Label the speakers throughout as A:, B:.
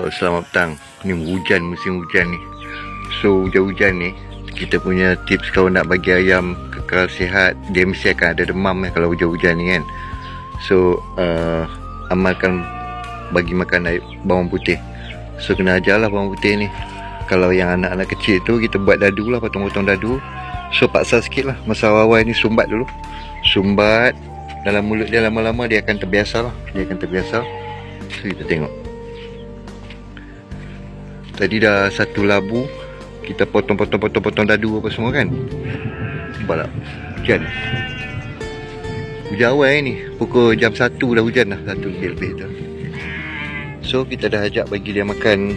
A: Selamat petang. Ni hujan, musim hujan ni. So hujan-hujan ni, kita punya tips kalau nak bagi ayam kekal sihat, dia mesti akan ada demam kalau hujan-hujan ni kan. So amalkan bagi makan bawang putih. So kena ajarlah bawang putih ni. Kalau yang anak-anak kecil tu, kita buat dadu lah, potong-potong dadu. So paksa sikit lah, masa awal-awal ni sumbat dulu. Sumbat dalam mulut dia, lama-lama dia akan terbiasa lah. Dia akan terbiasa. So kita tengok. Tadi dah satu labu, kita potong dadu apa semua kan. Nampak tak? Hujan. Hujan awal ni, pukul jam 1 dah hujan dah, 1 lebih tu. So kita dah ajak bagi dia makan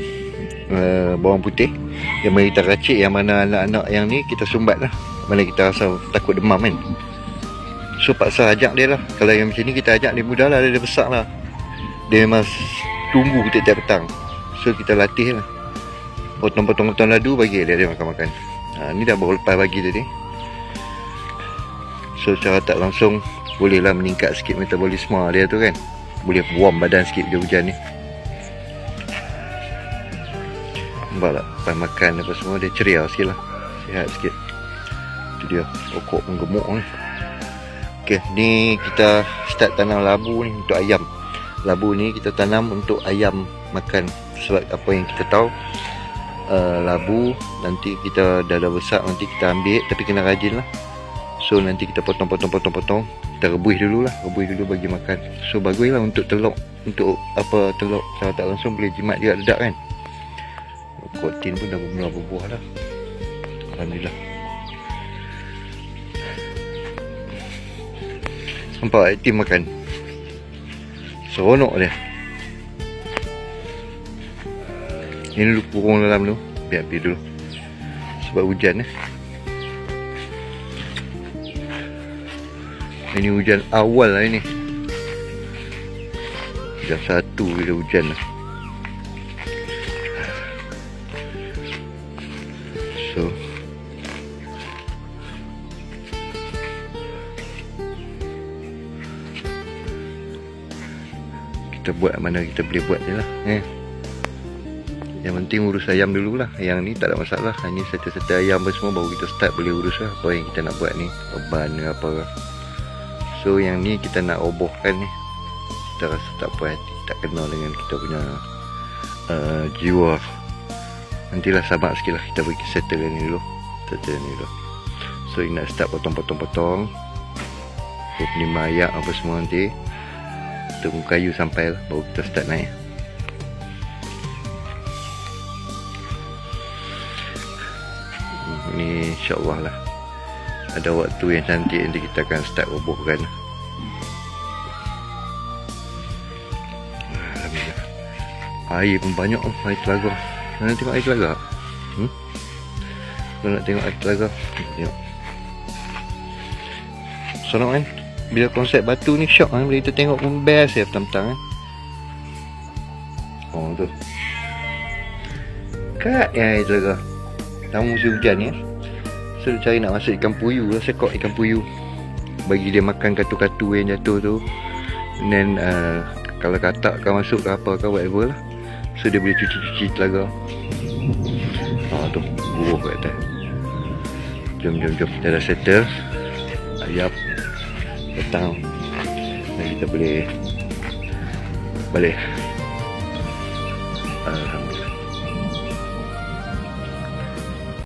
A: bawang putih. Yang mana kita racik, yang mana anak-anak yang ni kita sumbat lah. Mana kita rasa takut demam kan. So paksa ajak dia lah. Kalau yang macam ni kita ajak dia mudah lah, dia dah besar lah. Dia memang tunggu tiap-tiap petang. So kita latih lah. Potong-potong dadu, bagi dia makan-makan. Ni dah baru lepas pagi tadi. So secara tak langsung bolehlah meningkat sikit metabolisme dia tu kan. Boleh warm badan sikit dia hujan ni. Nampak tak? Lepas makan apa semua dia ceria sikit lah. Sihat sikit. Itu dia. Pokok pun gemuk ni. Okay, ni kita start tanam labu ni untuk ayam. Labu ni kita tanam untuk ayam makan. Sebab apa yang kita tahu, labu nanti kita dah besar, nanti kita ambil, tapi kena rajin lah. So nanti kita potong, kita rebus dulu lah, bagi makan. So bagus lah untuk telur. Untuk apa, telur secara tak langsung boleh jimat dia dedak kan. Kotin pun dah mula berbuah dah, alhamdulillah. Nampak aktif makan, seronok dia. Ini dulu kurung dalam tu, biar dulu sebab hujan Ini hujan awal lah ini. Jam 1 bila hujan lah. So kita buat mana kita boleh buat je lah. Yang penting urus ayam dulu lah. Yang ni tak ada masalah. Ini satu-satu ayam apa semua baru kita start boleh urus lah. Apa yang kita nak buat ni, beban ke apa. So yang ni kita nak robohkan ni, kita rasa tak puas hati, tak kenal dengan kita punya jiwa. Nantilah sabar sikit lah, kita bagi settle ni dulu. So ini nak start potong. Lima ayak apa semua nanti. Tunggu kayu sampai lah, baru kita start naik. Ni insyaAllah lah, ada waktu yang cantik nanti kita akan start robohkan. Alhamdulillah. Air pun banyak, air telaga. Nak tengok air telaga? Kalau nak tengok air telaga, tengok. Seronok kan? Bila konsep batu ni syok kan? Bila kita tengok pun best ya petang-petang kan? Oh tu kat air telaga. Tamu musim hujan ni. So dia cari nak masuk ikan puyuh lah, sekok ikan puyuh, bagi dia makan katu-katu yang jatuh tu. And then kalau katak kau masuk ke apa ke whatever lah, so dia boleh cuci-cuci telaga. Tu buruh kat atas. Jom kita dah settle ayam petang, dan kita boleh balik. Alhamdulillah.